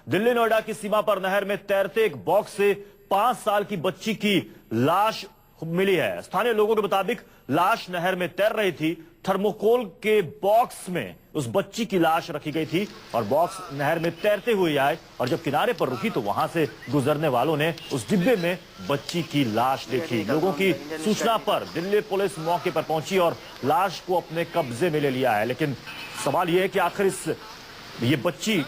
दिल्ली नोएडा की सीमा पर नहर में तैरते एक बॉक्स से 5 साल की बच्ची की लाश मिली है। स्थानीय लोगों के मुताबिक लाश नहर में तैर रही थी। थर्मोकोल के बॉक्स में उस बच्ची की लाश रखी गई थी और बॉक्स नहर में तैरते हुए आए और जब किनारे पर रुकी तो वहां से गुजरने वालों ने उस डिब्बे में बच्ची की लाश देखी। लोगों की सूचना पर दिल्ली पुलिस मौके पर पहुंची और लाश को अपने कब्जे में ले लिया है। लेकिन सवाल यह है कि आखिर ये बच्ची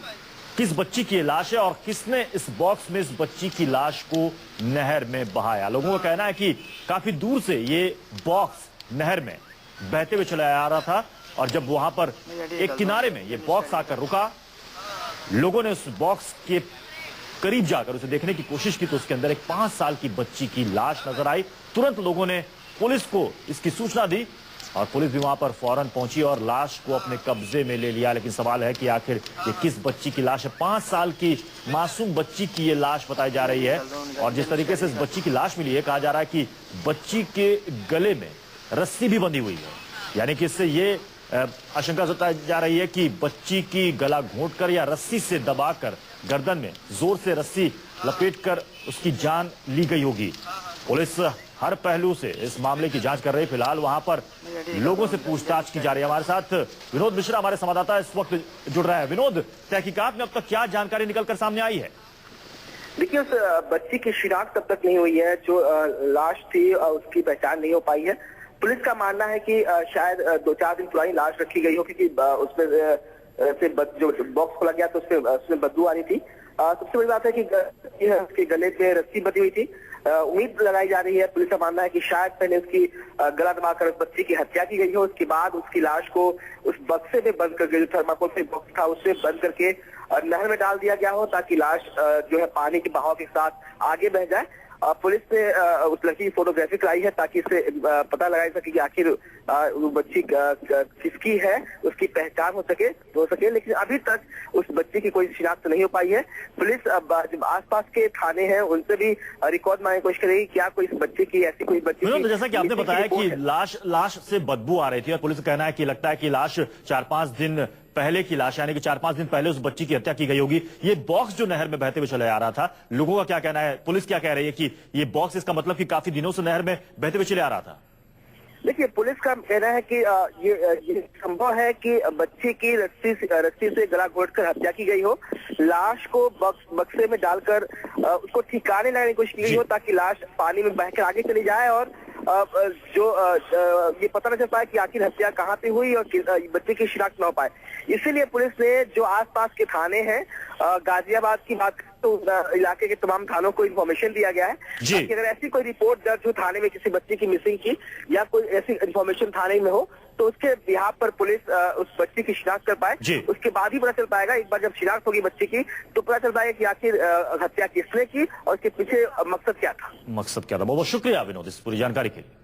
किस बच्ची की लाश है और किसने इस बॉक्स में इस बच्ची की लाश को नहर में बहाया। लोगों का कहना है कि काफी दूर से ये बॉक्स नहर में बहते हुए चला आ रहा था और जब वहां पर एक किनारे में ये बॉक्स आकर रुका, लोगों ने उस बॉक्स के करीब जाकर उसे देखने की कोशिश की तो उसके अंदर एक 5 साल की बच्ची की लाश नजर आई। तुरंत लोगों ने पुलिस को इसकी सूचना दी और पुलिस भी वहां पर फौरन पहुंची और लाश को अपने कब्जे में ले लिया। लेकिन सवाल है कि आखिर ये किस बच्ची की लाश है। 5 साल की मासूम बच्ची की ये लाश बताई जा रही है और जिस तरीके से इस बच्ची की लाश मिली है, कहा जा रहा है कि बच्ची के गले में रस्सी भी बंधी हुई है। यानी कि इससे ये आशंका जताई जा रही है कि बच्ची की गला घोंटकर या रस्सी से दबाकर गर्दन में जोर से रस्सी लपेटकर उसकी जान ली गई होगी। पुलिस हर पहलू से इस मामले की जांच कर रही है। फिलहाल वहां पर लोगों से पूछताछ की जा रही है। हमारे साथ विनोद मिश्रा हमारे संवाददाता इस वक्त जुड़ रहा है। विनोद, तहकीकात में अब तक क्या जानकारी निकलकर सामने आई है? देखिए, उस बच्ची की शिनाख्त अब तक नहीं हुई है। जो लाश थी उसकी पहचान नहीं हो पाई है। पुलिस का मानना है कि शायद 2-4 दिन पुरानी लाश रखी गई हो, क्योंकि उसमें से जो बॉक्स खोला गया तो उसमें बदबू आ रही थी। सबसे बड़ी बात है कि उसके गले पे रस्सी बंधी हुई थी। उम्मीद लगाई जा रही है, पुलिस का मानना है कि शायद पहले उसकी गला दबाकर उस बच्ची की हत्या की गई हो, उसके बाद उसकी लाश को उस बक्से में बंद करके, जो थर्माकोल से बॉक्स था उससे बंद करके नहर में डाल दिया गया हो, ताकि लाश जो है पानी के बहाव के साथ आगे बह जाए। पुलिस ने उस लड़की की फोटोग्राफी कराई है ताकि इससे पता लगाया सके कि आखिर वो बच्ची किसकी है, उसकी पहचान हो सके। लेकिन अभी तक उस बच्ची की कोई शिनाख्त नहीं हो पाई है। पुलिस जब आसपास के थाने हैं उनसे भी रिकॉर्ड मांगने की कोशिश करेगी, क्या कोई इस बच्ची की ऐसी कोई बच्ची की, जैसा कि आपने बताया कि लाश से बदबू आ रही थी और पुलिस का कहना है कि लगता है कि लाश 4-5 दिन पहले की लाश, यानी कि 4-5 दिन पहले उस बच्ची की हत्या की गई होगी। ये बॉक्स जो नहर में बहते हुए चले आ रहा था, लोगों का क्या कहना है, पुलिस क्या कह रही है कि ये बॉक्स, इसका मतलब कि काफी दिनों से नहर में बहते हुए चले आ रहा था? देखिए, पुलिस का कहना है कि ये संभव है कि बच्ची की रस्सी से गला घोंटकर हत्या की गई हो। लाश को बक्से में डालकर उसको ठिकाने लगाने की कोशिश की हो, ताकि लाश पानी में बहकर आगे चली जाए और ये पता न चल पाए कि आखिर हत्या कहाँ पे हुई और बच्चे की शिनाख्त न हो पाए। इसीलिए पुलिस ने जो आसपास के थाने हैं, गाजियाबाद की बात तो इलाके के तमाम थानों को इन्फॉर्मेशन दिया गया है कि अगर ऐसी कोई रिपोर्ट दर्ज हो थाने में किसी बच्चे की मिसिंग की या कोई ऐसी इन्फॉर्मेशन थाने में हो, तो उसके बिहाफ पर पुलिस उस बच्ची की शिनाख्त कर पाए। उसके बाद ही पता चल पाएगा, एक बार जब शिनाख्त होगी बच्ची की तो पता चल पाएगा कि आखिर हत्या किसने की और उसके पीछे मकसद क्या था। बहुत बहुत शुक्रिया विनोद इस पूरी जानकारी के लिए।